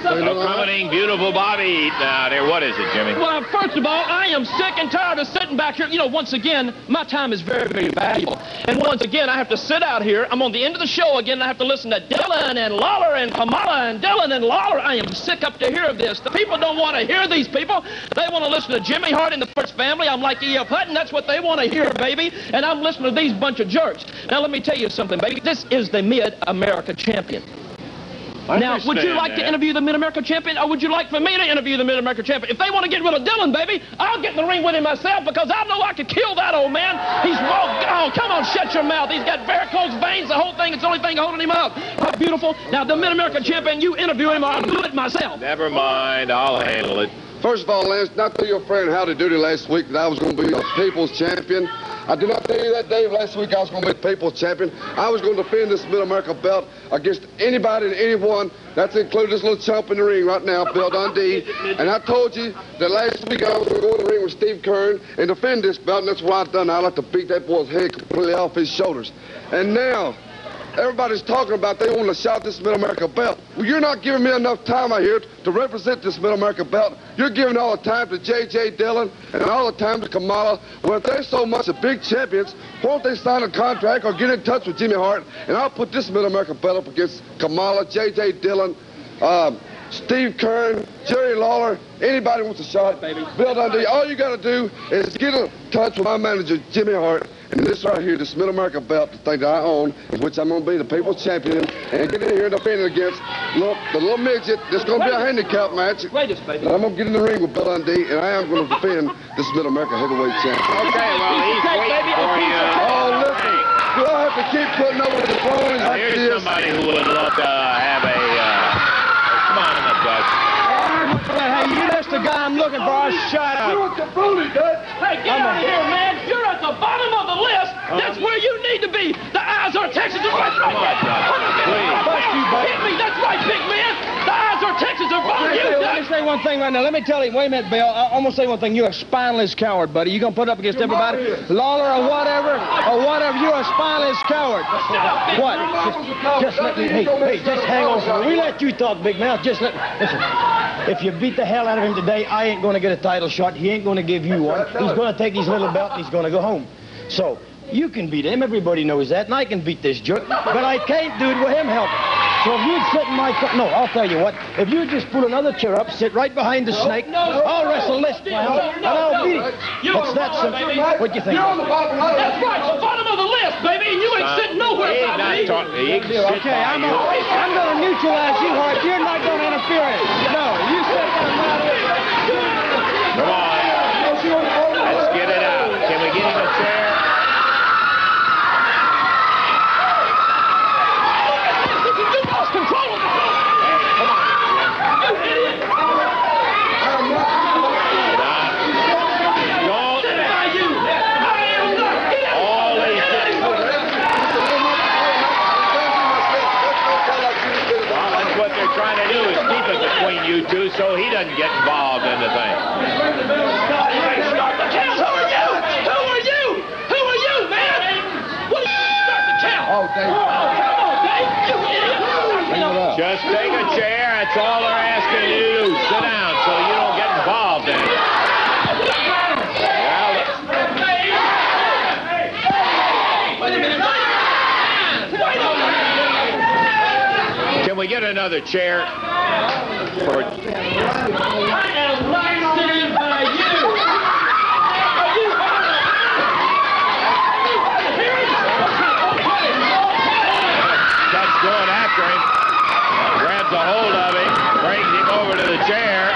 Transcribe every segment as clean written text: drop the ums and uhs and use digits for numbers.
Accompanying beautiful Bobby Eaton out here. What is it, Jimmy? Well, first of all, I am sick and tired of sitting back here. You know, once again, my time is very, very valuable. And once again, I have to sit out here. I'm on the end of the show again, and I have to listen to Dylan and Lawler and Kamala and Dylan and Lawler. I am sick up to hear of this. The people don't want to hear these people. They want to listen to Jimmy Hart and the First Family. I'm like E.F. Hutton. That's what they want to hear, baby. And I'm listening to these bunch of jerks. Now, let me tell you something, baby. This is the Mid-America Champion. Now, would you like to interview the Mid-America Champion, or would you like for me to interview the Mid-America Champion? If they want to get rid of Dylan, baby, I'll get in the ring with him myself, because I know I could kill that old man. He's, oh, come on, shut your mouth. He's got varicose veins, the whole thing. It's the only thing holding him up. How beautiful. Now, the Mid-America Champion, you interview him, or I'll do it myself. Never mind. I'll handle it. First of all, Lance, not tell your friend Howdy Doody last week that I was going to be a People's Champion. I did not tell you that, Dave, last week I was going to be the People's Champion. I was going to defend this Mid-America belt against anybody and anyone. That's included this little chump in the ring right now, Bill Dundee. And I told you that last week I was going to go in the ring with Steve Kern and defend this belt, and that's what I've done. I like to beat that boy's head completely off his shoulders. And now, everybody's talking about they want to shout this Mid-America belt. Well, you're not giving me enough time out here to represent this Mid-America belt. You're giving all the time to J.J. Dillon and all the time to Kamala. Well, if they're so much of big champions, why don't they sign a contract or get in touch with Jimmy Hart, and I'll put this Mid-America belt up against Kamala, J.J. Dillon, Steve Kern, Jerry Lawler, anybody wants a shot, baby. Bill Dundee, all you got to do is get in touch with my manager, Jimmy Hart, and this right here, this Mid-America belt, the thing that I own, which I'm going to be the People's Champion, and get in here and defend it against the little midget. This going to be a handicap match. Baby. I'm going to get in the ring with Bill Dundee, and I am going to defend this Mid-America heavyweight champion. Okay, well, he's waiting for you. Oh, listen, do I have to keep putting over the phone like Here's this? somebody who would love to have a... come on in the Dutch. Hey, you that's the guy I'm looking for. Shut up. Hey, get out of here, man. You're at the bottom of the list. That's where you need to be. The eyes are Texas. That's right. Hit me. That's right, big man. The eyes are Texas. Are following you. Let me say one thing right now. Let me tell you. Wait a minute, Bill. I'm going to say one thing. You're a spineless coward, buddy. You're going to put up against everybody. Lawler or whatever. You're a spineless coward. What? Just let me. Hey, just hang on. We let you talk, big mouth. Just let. Listen. If you beat the hell out of him today, I ain't going to get a title shot. He ain't going to give you one. He's going to take his little belt and he's going to go home. So, you can beat him. Everybody knows that. And I can beat this jerk. But I can't do it with him helping. So if you'd sit in my... No, I'll tell you what. If you just pull another chair up, sit right behind the snake, I'll wrestle this clown, and I'll beat him. It's that simple. What do you think? You're on the bottom of the list. That's right, the bottom of the list, baby. And you ain't sitting nowhere by me. Okay, I'm going to neutralize you, Hart. You're not going to interfere in it. No, you sit down right here. Come on. Let's get it out. Can we get him a chair? You lost control of the thing. Come on. You idiot. Don't. Sit by you. I am not. Get out. All these things. Well, that's what they're trying to do, is keep it between you two so he doesn't get involved in the thing. Start the count. Who are you? Who are you? Who are you, man? What are you? Start the count. Oh, Dave. Oh, come on, Dave. You idiot. Just take a chair. That's all they're asking you to do. Sit down so you don't get involved in it. Wait a minute. Can we get another chair? For... I am right sitting by you. Are you That's going after him. Grabs a hold of him, brings him over to the chair.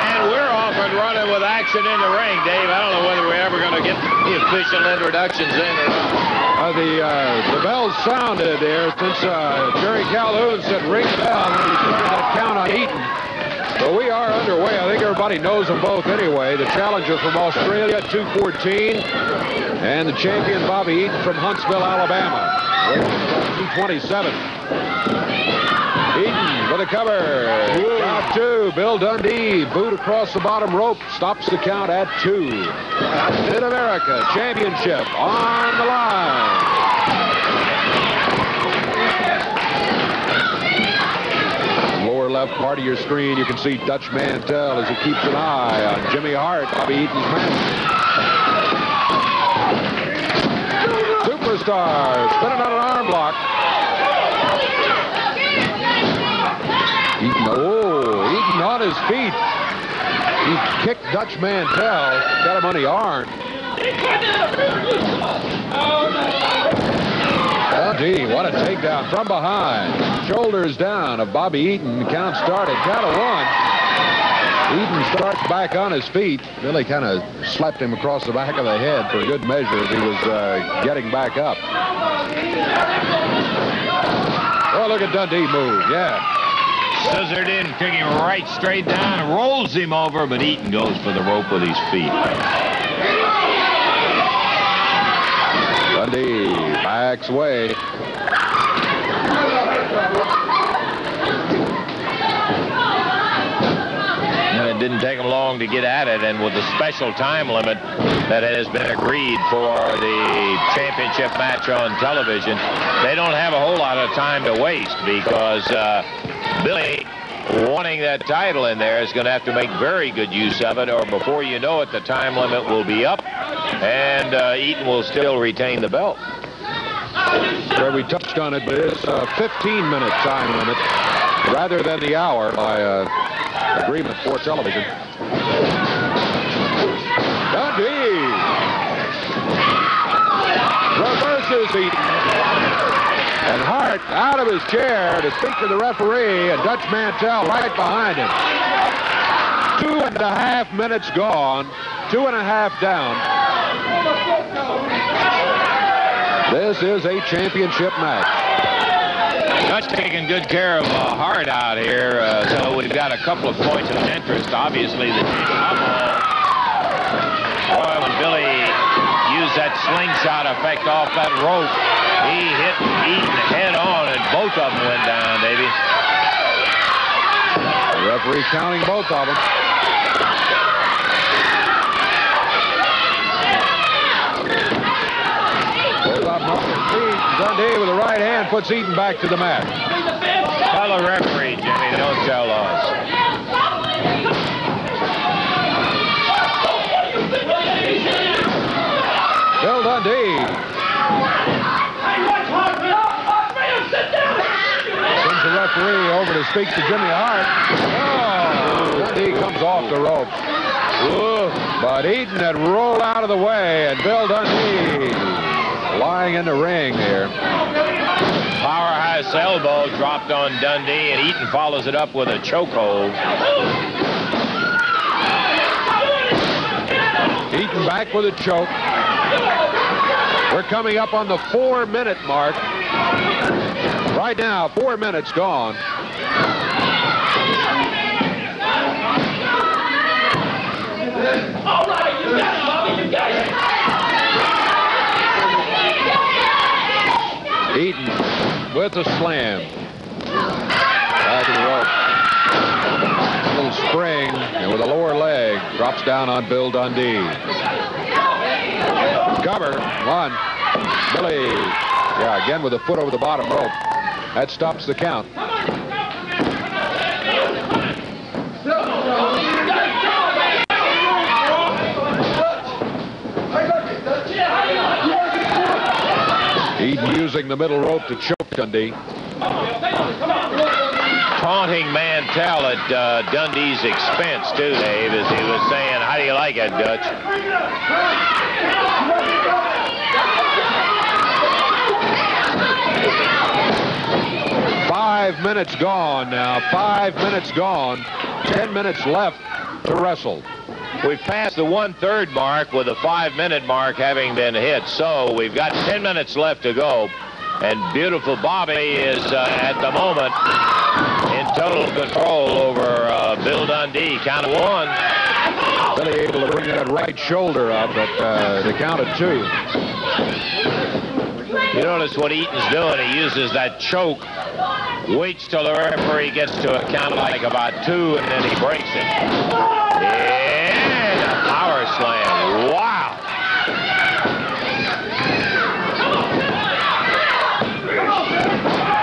And we're off and running with action in the ring, Dave. I don't know whether we're ever going to get the official introductions in or not. The bells sounded there since Jerry Calhoun said ring the bell when he took that count on Eaton. So we are underway. I think everybody knows them both anyway. The challenger from Australia, 214, and the champion Bobby Eaton from Huntsville, Alabama, 227. Eaton with a cover. Count two. Bill Dundee, boot across the bottom rope, stops the count at 2. Mid-America Championship on the line. left part of your screen, you can see Dutch Mantel as he keeps an eye on Jimmy Hart, Bobby Eaton's man. Superstar spinning on an arm block. Eaton on his feet. He kicked Dutch Mantel, got him on the arm. Dundee, what a takedown from behind. Shoulders down of Bobby Eaton. Count started. Count of one. Eaton starts back on his feet. Billy kind of slapped him across the back of the head for good measure as he was getting back up. Oh, look at Dundee move. Yeah. Scissored in, kicking right straight down, rolls him over, but Eaton goes for the rope with his feet. Dundee backs away. And it didn't take him long to get at it, and with the special time limit that has been agreed for the championship match on television, they don't have a whole lot of time to waste because Billy, wanting that title in there, is going to have to make very good use of it, or before you know it, the time limit will be up, and Eaton will still retain the belt. Where we touched on it, but it's a 15-minute time limit rather than the hour by agreement for television. Dundee reverses Eaton. And Hart out of his chair to speak to the referee, and Dutch Mantel right behind him. 2.5 minutes gone, 2.5 down. This is a championship match. Dutch taking good care of Hart out here, so we've got a couple of points of interest. Obviously, the when Billy used that slingshot effect off that rope, he hit Eaton head on, and both of them went down, Davey. The referee counting both of them. Both of them on their feet. Dundee with the right hand puts Eaton back to the mat. Tell the referee, Jimmy, don't tell us. Bill Dundee. Sends the referee over to speak to Jimmy Hart. Oh, Dundee comes off the ropes. Ooh, but Eaton had rolled out of the way, and Bill Dundee lying in the ring here. Powerhouse elbow dropped on Dundee, and Eaton follows it up with a chokehold. Eaton back with a choke. We're coming up on the 4-minute mark. Right now, 4 minutes gone. All right, you got it, Bobby, you got it. Eaton with a slam. Back of the rope. A little spring, and with a lower leg, drops down on Bill Dundee. Cover, one. Billy, yeah, again with a foot over the bottom rope. That stops the count. Eaton using the middle rope to choke Dundee. Taunting Mantel at Dundee's expense, too, Dave, as he was saying, how do you like it, Dutch? 5 minutes gone now. 5 minutes gone. 10 minutes left to wrestle. We've passed the 1/3 mark with the 5-minute mark having been hit. So we've got 10 minutes left to go. And beautiful Bobby is at the moment in total control over Bill Dundee. Count of one. Billy able to bring that right shoulder up at the count of 2. You notice what Eaton's doing. He uses that choke, waits till the referee gets to a count like about 2, and then he breaks it. And a power slam. Wow.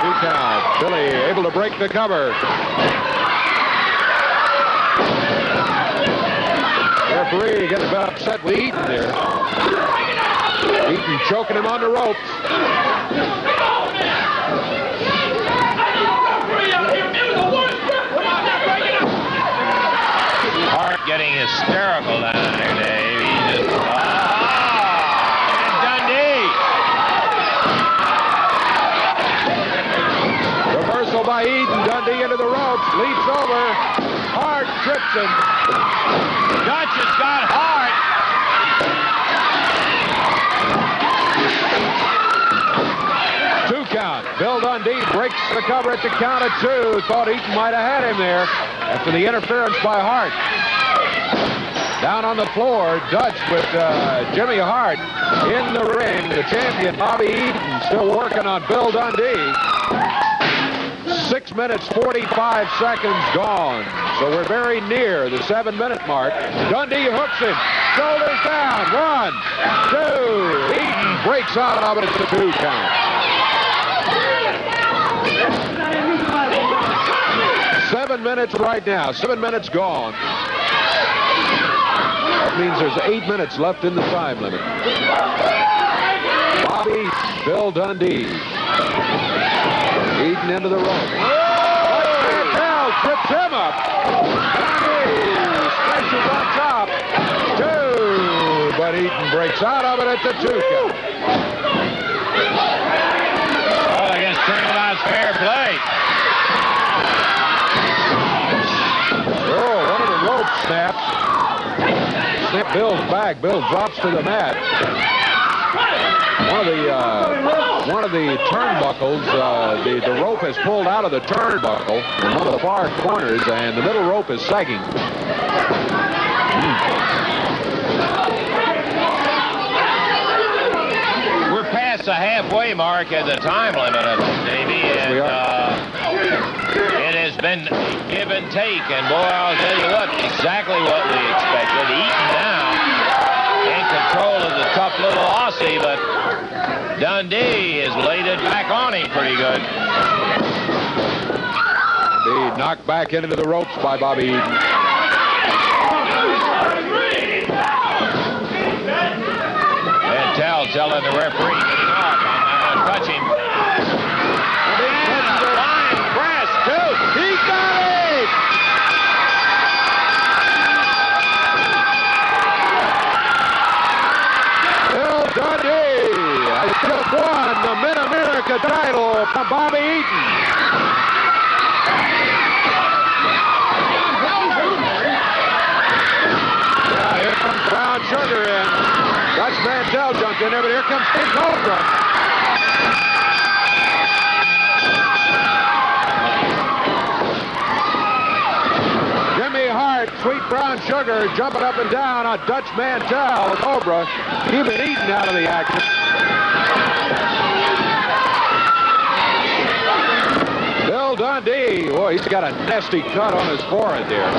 Two count. Billy able to break the cover. Referee getting about upset with Eaton there. Eaton choking him on the ropes. Hart getting hysterical down there, Dave. He just... Dundee! Reversal by Eaton. Dundee into the ropes. Leaps over. Hart trips him. Dutch has got Hart. 2 count. Bill Dundee breaks the cover at the count of 2. Thought Eaton might have had him there after the interference by Hart. Down on the floor, Dutch with Jimmy Hart in the ring. The champion, Bobby Eaton, still working on Bill Dundee. 6 minutes, 45 seconds gone. So we're very near the 7-minute mark. Dundee hooks him. Shoulders down. 1, 2. Eaton breaks out of it at the 2 count. 7 minutes right now. 7 minutes gone. That means there's 8 minutes left in the time limit. Bobby, Bill Dundee. Eaton into the rope. Mantel trips him up. Dundee smashes on top. 2, but Eaton breaks out of it at the 2 count. Oh, I guess turnabout's fair play. Oh, one of the ropes snaps. Snap Bill's back. Bill drops to the mat. One of the turnbuckles, the rope has pulled out of the turnbuckle in one of the far corners, and the middle rope is sagging. We're past the halfway mark at the time limit, Davey, and it has been give and take. And boy, I'll tell you what, exactly what we expected. Eaton now in control of the tough little Aussie, but Dundee has laid it back on him pretty good. He knocked back into the ropes by Bobby Eaton. Mantel telling the referee, get him off. I'm not going to touch him. And the line press, too. He got it! Bill Dundee has just won the Mid-America title from Bobby Eaton. Here comes Brown Sugar in. Dutch Mantel jumped in there, but here comes King Cobra. Jimmy Hart, Sweet Brown Sugar jumping up and down on Dutch Mantel. Cobra keeping Eaton out of the action. Bill Dundee, boy, he's got a nasty cut on his forehead there.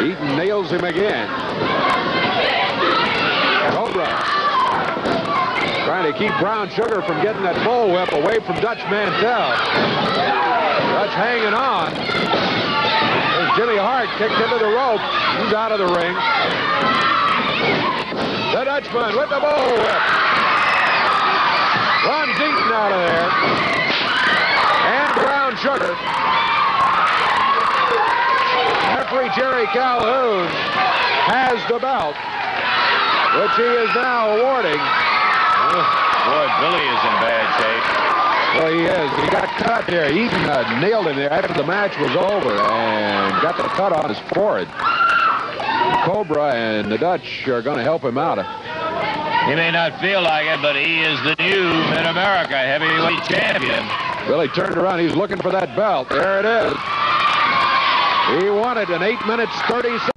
Eaton nails him again. Cobra trying to keep Brown Sugar from getting that bullwhip away from Dutch Mantel. Dutch hanging on. There's Jimmy Hart kicked into the rope. He's out of the ring. The Dutchman with the bullwhip. Runs Eaton out of there. And Brown Sugar. Referee Jerry Calhoun has the belt, which he is now awarding. Boy, Billy is in bad shape. Well, he is. He got cut there. Eaton nailed him there after the match was over and got the cut on his forehead. Cobra and the Dutch are going to help him out. He may not feel like it, but he is the new Mid-America heavyweight champion. Billy turned around. He's looking for that belt. There it is. He won it in 8 minutes, 30 seconds.